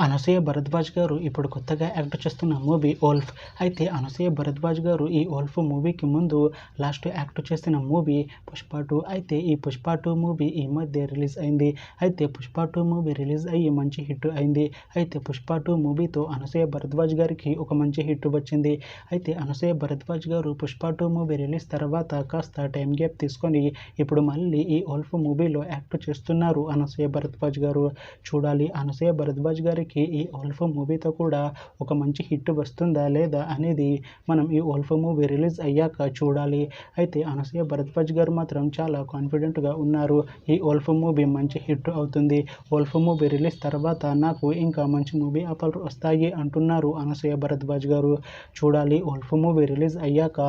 అనసూయ భరద్వాజ్ గారు ఇప్పుడు కొత్తగా యాక్ట్ చేస్తున్న మూవీ ఓల్ఫ్. అయితే అనసూయ భరద్వాజ్ గారు ఈ ఓల్ఫ్ మూవీకి ముందు లాస్ట్ యాక్ట్ చేసిన మూవీ పుష్ప 2. అయితే ఈ పుష్ప 2 మూవీ ఈ మధ్య రిలీజ్ అయింది. అయితే పుష్ప 2 మూవీ రిలీజ్ అయ్యి మంచి హిట్ అయింది. అయితే పుష్ప 2 మూవీతో అనసూయ భరద్వాజ్ గారికి ఒక మంచి హిట్ వచ్చింది. అయితే అనసూయ భరద్వాజ్ గారు పుష్ప 2 మూవీ రిలీజ్ తర్వాత కాస్త టైం గ్యాప్ తీసుకొని ఇప్పుడు మళ్ళీ ఈ ఓల్ఫ్ మూవీలో యాక్ట్ చేస్తున్నారు అనసూయ భరద్వాజ్ గారు. చూడాలి అనసూయ భరద్వాజ్ గారికి ఈ ఓల్ఫ్ మూవీతో కూడా ఒక మంచి హిట్ వస్తుందా లేదా అనేది మనం ఈ ఓల్ఫ్ మూవీ రిలీజ్ అయ్యాక చూడాలి. అయితే అనసూయ భరద్వాజ్ గారు మాత్రం చాలా కాన్ఫిడెంట్గా ఉన్నారు. ఈ ఓల్ఫ్ మూవీ మంచి హిట్ అవుతుంది. ఓల్ఫ్ మూవీ రిలీజ్ తర్వాత నాకు ఇంకా మంచి మూవీ ఆఫర్లు వస్తాయి అంటున్నారు అనసూయ భరద్వాజ్ గారు. చూడాలి ఓల్ఫ్ మూవీ రిలీజ్ అయ్యాక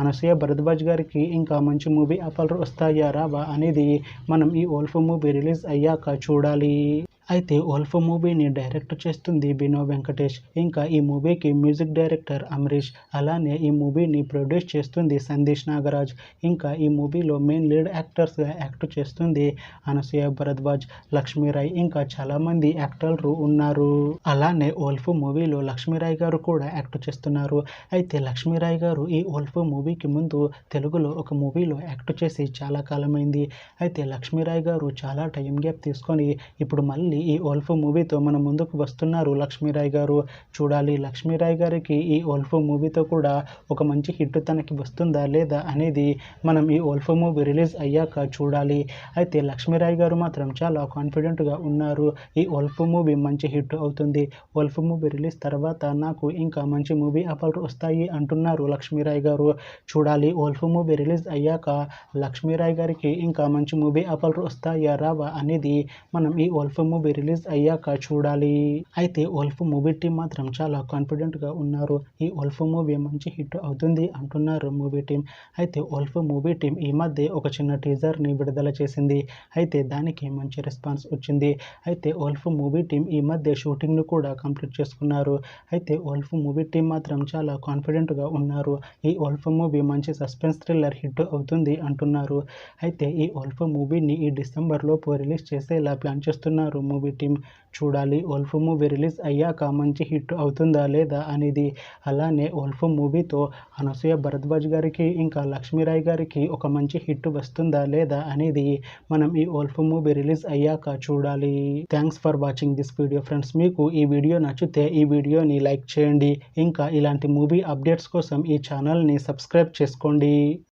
అనసూయ భరద్వాజ్ గారికి ఇంకా మంచి మూవీ ఆఫర్లు వస్తాయా రావా అనేది మనం ఈ ఓల్ఫ్ మూవీ రిలీజ్ అయ్యాక చూడాలి. అయితే ఓల్ఫ్ మూవీని డైరెక్ట్ చేస్తుంది బినో వెంకటేష్. ఇంకా ఈ మూవీకి మ్యూజిక్ డైరెక్టర్ అమరీష్. అలానే ఈ మూవీని ప్రొడ్యూస్ చేస్తుంది సందేశ్ నాగరాజ్. ఇంకా ఈ మూవీలో మెయిన్ లీడ్ యాక్టర్స్గా యాక్ట్ చేస్తుంది అనసూయ భరద్వాజ్, లక్ష్మీరాయ్, ఇంకా చాలామంది యాక్టర్లు ఉన్నారు. అలానే ఓల్ఫ్ మూవీలో లక్ష్మీరాయ్ గారు కూడా యాక్ట్ చేస్తున్నారు. అయితే లక్ష్మీరాయ్ గారు ఈ ఓల్ఫ్ మూవీకి ముందు తెలుగులో ఒక మూవీలో యాక్ట్ చేసి చాలా కాలమైంది. అయితే లక్ష్మీరాయ్ గారు చాలా టైం గ్యాప్ తీసుకొని ఇప్పుడు మళ్ళీ ఈ ఓల్ఫ్ మూవీతో మన ముందుకు వస్తున్నారు లక్ష్మీరాయ్ గారు. చూడాలి లక్ష్మీరాయ్ గారికి ఈ ఓల్ఫ్ మూవీతో కూడా ఒక మంచి హిట్ తనకి వస్తుందా లేదా అనేది మనం ఈ ఓల్ఫ్ మూవీ రిలీజ్ అయ్యాక చూడాలి. అయితే లక్ష్మీరాయ్ గారు మాత్రం చాలా కాన్ఫిడెంట్గా ఉన్నారు. ఈ ఓల్ఫ్ మూవీ మంచి హిట్ అవుతుంది. ఓల్ఫ్ మూవీ రిలీజ్ తర్వాత నాకు ఇంకా మంచి మూవీ ఆఫర్లు వస్తాయి అంటున్నారు లక్ష్మీరాయ్ గారు. చూడాలి ఓల్ఫ్ మూవీ రిలీజ్ అయ్యాక లక్ష్మీరాయ్ గారికి ఇంకా మంచి మూవీ ఆఫర్లు వస్తాయా రావా అనేది మనం ఈ ఓల్ఫ్ మూవీ రిలీజ్ అయ్యాక చూడాలి. అయితే ఓల్ఫ్ మూవీ టీం మాత్రం చాలా కాన్ఫిడెంట్గా ఉన్నారు. ఈ ఓల్ఫ్ మూవీ మంచి హిట్ అవుతుంది అంటున్నారు మూవీ టీం. అయితే ఓల్ఫ్ మూవీ టీం ఈ మధ్య ఒక చిన్న టీజర్ని విడుదల చేసింది. అయితే దానికి మంచి రెస్పాన్స్ వచ్చింది. అయితే ఓల్ఫ్ మూవీ టీం ఈ మధ్య షూటింగ్ను కూడా కంప్లీట్ చేసుకున్నారు. అయితే ఓల్ఫ్ మూవీ టీం మాత్రం చాలా కాన్ఫిడెంట్గా ఉన్నారు. ఈ ఓల్ఫ్ మూవీ మంచి సస్పెన్స్ థ్రిల్లర్ హిట్ అవుతుంది అంటున్నారు. అయితే ఈ ఓల్ఫ్ మూవీని ఈ డిసెంబర్లోపు రిలీజ్ చేసేలా ప్లాన్ చేస్తున్నారు మూవీ టీం. చూడాలి ఓల్ఫ్ మూవీ రిలీజ్ అయ్యాక మంచి హిట్ అవుతుందా లేదా అనేది. అలానే ఓల్ఫ్ మూవీతో అనసూయ భరద్వాజ్ గారికి ఇంకా లక్ష్మీరాయ్ గారికి ఒక మంచి హిట్ వస్తుందా లేదా అనేది మనం ఈ ఓల్ఫ్ మూవీ రిలీజ్ అయ్యాక చూడాలి. Thanks for watching this video friends. మీకు ఈ వీడియో నచ్చితే ఈ వీడియోని లైక్ చేయండి. ఇంకా ఇలాంటి మూవీ అప్డేట్స్ కోసం ఈ ఛానల్ని సబ్స్క్రైబ్ చేసుకోండి.